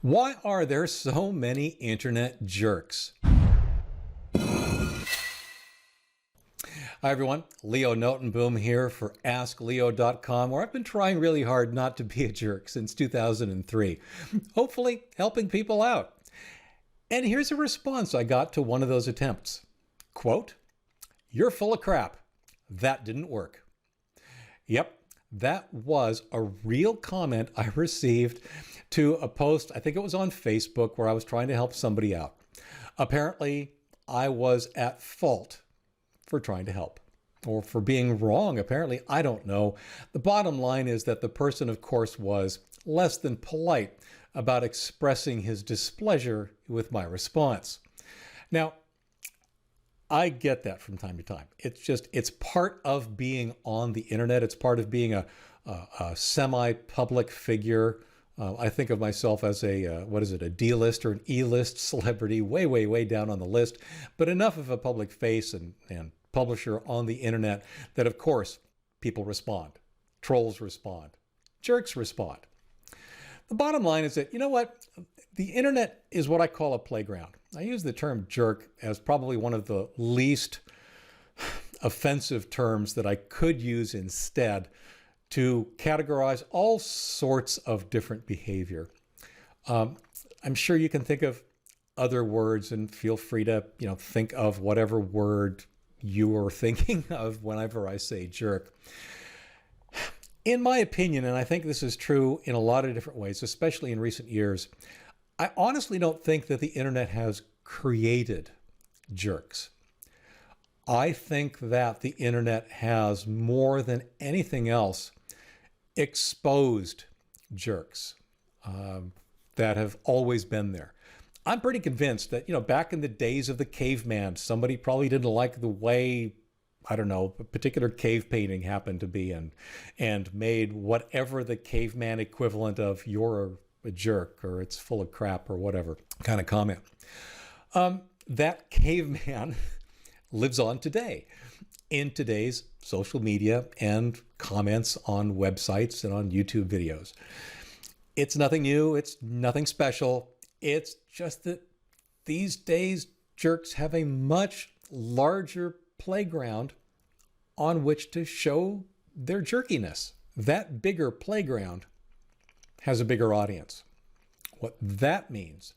Why are there so many internet jerks? Hi everyone, Leo Notenboom here for askleo.com, where I've been trying really hard not to be a jerk since 2003, hopefully helping people out. And here's a response I got to one of those attempts. Quote, "You're full of crap. That didn't work." Yep, that was a real comment I received to a post, I think it was on Facebook, where I was trying to help somebody out. Apparently, I was at fault for trying to help, or for being wrong. Apparently, I don't know. The bottom line is that the person, of course, was less than polite about expressing his displeasure with my response. Now, I get that from time to time. It's part of being on the internet. It's part of being a semi-public figure. I think of myself as a D-list or an E-list celebrity, way down on the list, but enough of a public face and publisher on the internet that, of course, people respond. Trolls respond. Jerks respond. The bottom line is that, you know what? The internet is what I call a playground. I use the term jerk as probably one of the least offensive terms that I could use instead to categorize all sorts of different behavior. I'm sure you can think of other words, and feel free to, think of whatever word you are thinking of whenever I say jerk. In my opinion, and I think this is true in a lot of different ways, especially in recent years, I honestly don't think that the internet has created jerks. I think that the internet has, more than anything else, exposed jerks that have always been there. I'm pretty convinced that, back in the days of the caveman, somebody probably didn't like the way, I don't know, a particular cave painting happened to be, and made whatever the caveman equivalent of "you're a jerk" or "it's full of crap" or whatever kind of comment. That caveman lives on today in today's social media and comments on websites and on YouTube videos. It's nothing new. It's nothing special. It's just that these days jerks have a much larger playground on which to show their jerkiness. That bigger playground has a bigger audience. What that means,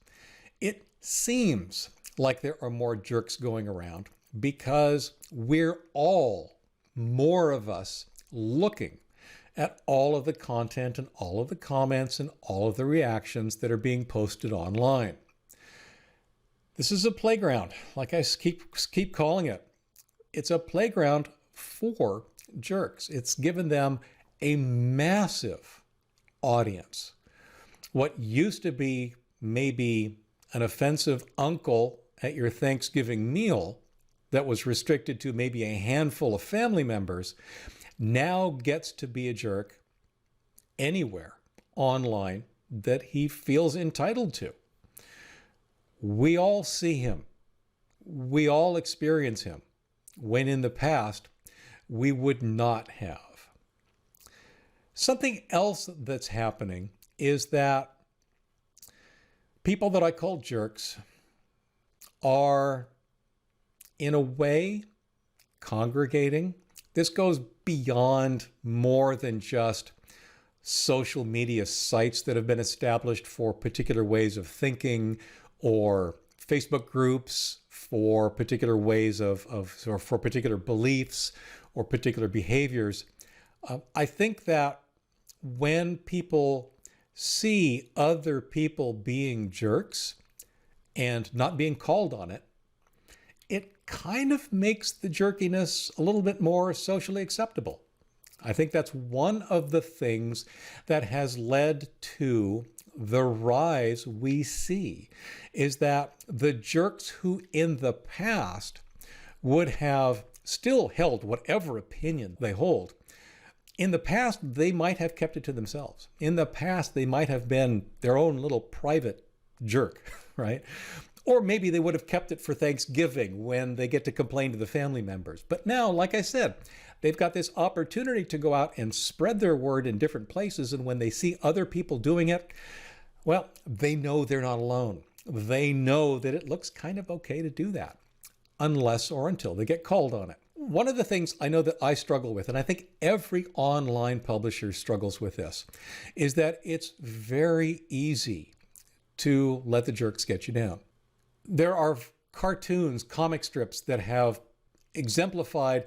it seems like there are more jerks going around because we're all, more of us, looking at all of the content and all of the comments and all of the reactions that are being posted online. This is a playground, like I keep calling it. It's a playground for jerks. It's given them a massive audience. What used to be maybe an offensive uncle at your Thanksgiving meal that was restricted to maybe a handful of family members now gets to be a jerk anywhere online that he feels entitled to. We all see him. We all experience him, when in the past we would not have. Something else that's happening is that people that I call jerks are, in a way, congregating. This goes beyond more than just social media sites that have been established for particular ways of thinking, or Facebook groups for particular ways or for particular beliefs or particular behaviors. I think that when people see other people being jerks and not being called on it, it kind of makes the jerkiness a little bit more socially acceptable. I think that's one of the things that has led to the rise we see, is that the jerks who in the past would have still held whatever opinion they hold, in the past they might have kept it to themselves. In the past they might have been their own little private jerk, right? Or maybe they would have kept it for Thanksgiving when they get to complain to the family members. But now, like I said, they've got this opportunity to go out and spread their word in different places. And when they see other people doing it, Well, they know they're not alone. They know that it looks kind of okay to do that, unless or until they get called on it. One of the things I know that I struggle with, and I think every online publisher struggles with this, is that it's very easy to let the jerks get you down. There are cartoons, comic strips that have exemplified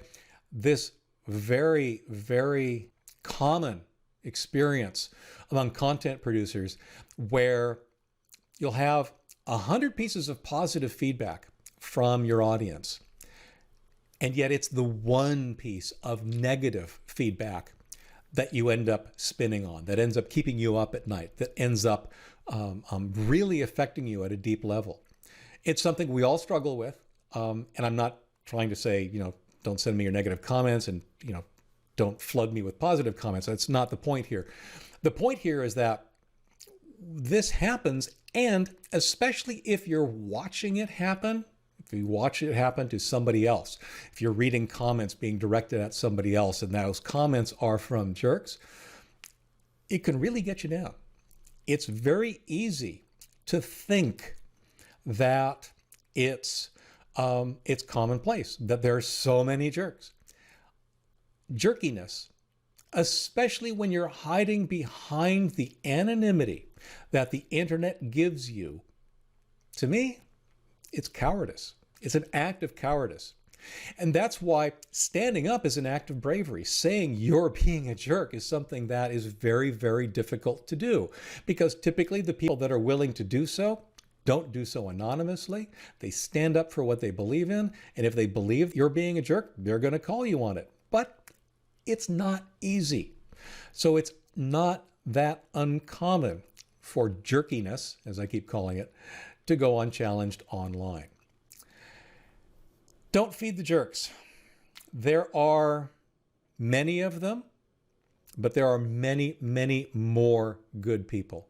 this very, very common experience among content producers where you'll have 100 pieces of positive feedback from your audience. And yet it's the one piece of negative feedback that you end up spinning on, that ends up keeping you up at night, that ends up really affecting you at a deep level. It's something we all struggle with. And I'm not trying to say, don't send me your negative comments and, don't flood me with positive comments. That's not the point here. The point here is that this happens, and especially if you're watching it happen, if you watch it happen to somebody else, if you're reading comments being directed at somebody else and those comments are from jerks, it can really get you down. It's very easy to think that it's commonplace, that there are so many jerks. Jerkiness, especially when you're hiding behind the anonymity that the internet gives you, to me, it's cowardice. It's an act of cowardice. And that's why standing up is an act of bravery. Saying you're being a jerk is something that is very, very difficult to do, because typically the people that are willing to do so don't do so anonymously. They stand up for what they believe in. And if they believe you're being a jerk, they're going to call you on it. But it's not easy. So it's not that uncommon for jerkiness, as I keep calling it, to go unchallenged online. Don't feed the jerks. There are many of them, but there are many, many more good people.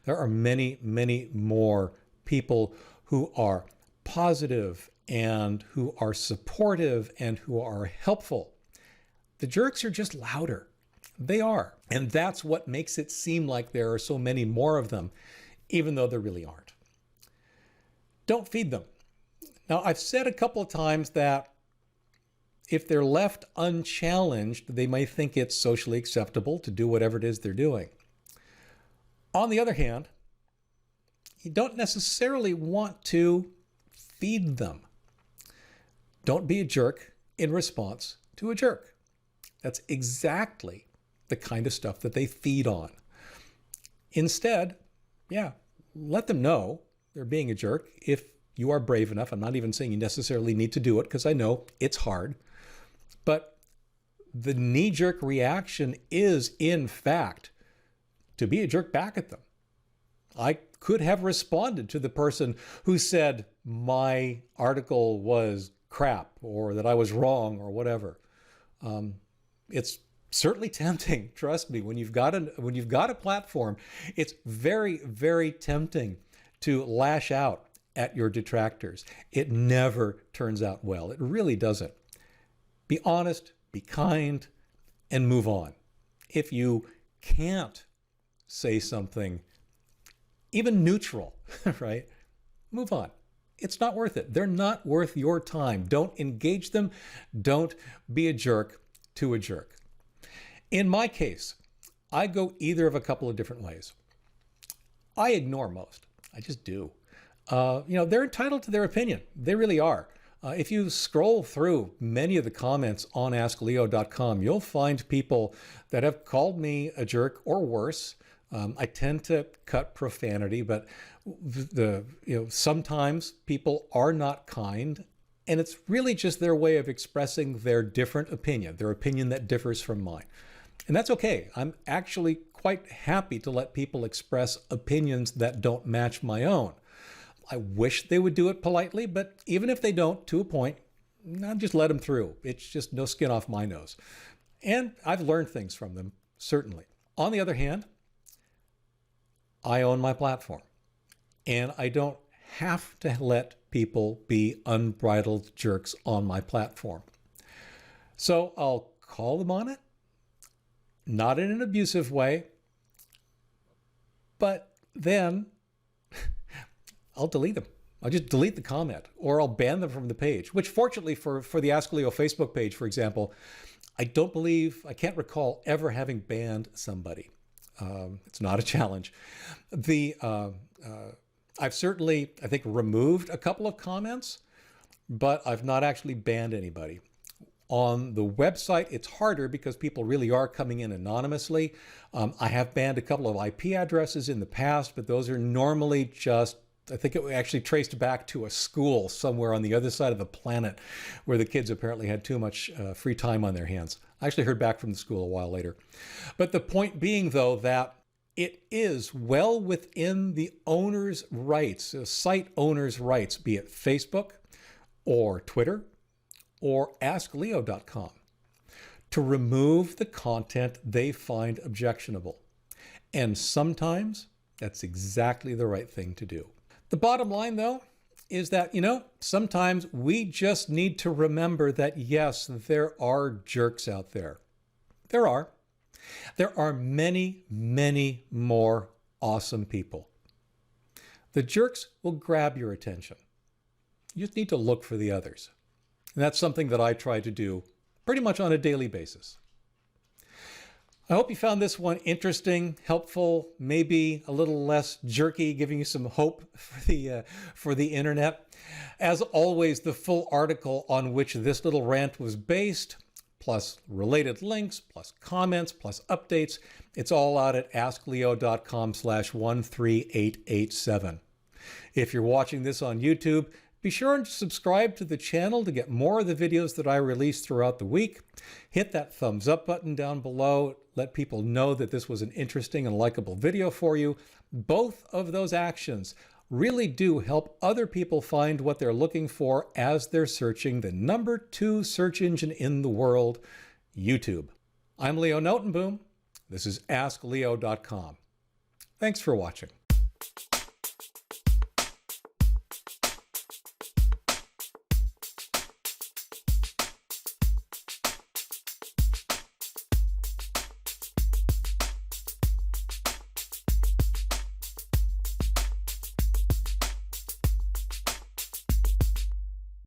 There are many, many more people who are positive and who are supportive and who are helpful. The jerks are just louder. They are. And that's what makes it seem like there are so many more of them, even though there really aren't. Don't feed them. Now, I've said a couple of times that if they're left unchallenged, they may think it's socially acceptable to do whatever it is they're doing. On the other hand, you don't necessarily want to feed them. Don't be a jerk in response to a jerk. That's exactly the kind of stuff that they feed on. Instead, let them know they're being a jerk if you are brave enough. I'm not even saying you necessarily need to do it, because I know it's hard. But the knee-jerk reaction is, in fact, to be a jerk back at them. I could have responded to the person who said my article was crap or that I was wrong or whatever. It's certainly tempting, trust me, when you've got a platform, it's very, very tempting to lash out at your detractors. It never turns out well. It really doesn't. Be honest, be kind, and move on. If you can't say something even neutral, right? Move on. It's not worth it. They're not worth your time. Don't engage them. Don't be a jerk to a jerk. In my case, I go either of a couple of different ways. I ignore most. I just do. They're entitled to their opinion. They really are. If you scroll through many of the comments on askleo.com, you'll find people that have called me a jerk or worse. I tend to cut profanity, but sometimes people are not kind. And it's really just their way of expressing their different opinion, their opinion that differs from mine. And that's okay. I'm actually quite happy to let people express opinions that don't match my own. I wish they would do it politely, but even if they don't, to a point, I'll just let them through. It's just no skin off my nose. And I've learned things from them, certainly. On the other hand, I own my platform, and I don't have to let people be unbridled jerks on my platform. So I'll call them on it, not in an abusive way, but then I'll delete them. I'll just delete the comment, or I'll ban them from the page, which fortunately for the Ask Leo Facebook page, for example, I can't recall ever having banned somebody. It's not a challenge. I've certainly, I think, removed a couple of comments, but I've not actually banned anybody. On the website, it's harder because people really are coming in anonymously. I have banned a couple of IP addresses in the past, but those are normally just, I think it actually traced back to a school somewhere on the other side of the planet where the kids apparently had too much free time on their hands. I actually heard back from the school a while later. But the point being, though, that it is well within the owner's rights, site owner's rights, be it Facebook or Twitter or askleo.com, to remove the content they find objectionable. And sometimes that's exactly the right thing to do. The bottom line, though, is that, sometimes we just need to remember that, yes, there are jerks out there. There are. There are many, many more awesome people. The jerks will grab your attention. You just need to look for the others. And that's something that I try to do pretty much on a daily basis. I hope you found this one interesting, helpful, maybe a little less jerky, giving you some hope for the internet. As always, the full article on which this little rant was based, plus related links, plus comments, plus updates, it's all out at askleo.com/13887. If you're watching this on YouTube, be sure and subscribe to the channel to get more of the videos that I release throughout the week. Hit that thumbs up button down below. Let people know that this was an interesting and likable video for you. Both of those actions really do help other people find what they're looking for as they're searching the number 2 search engine in the world, YouTube. I'm Leo Notenboom. This is askleo.com. Thanks for watching.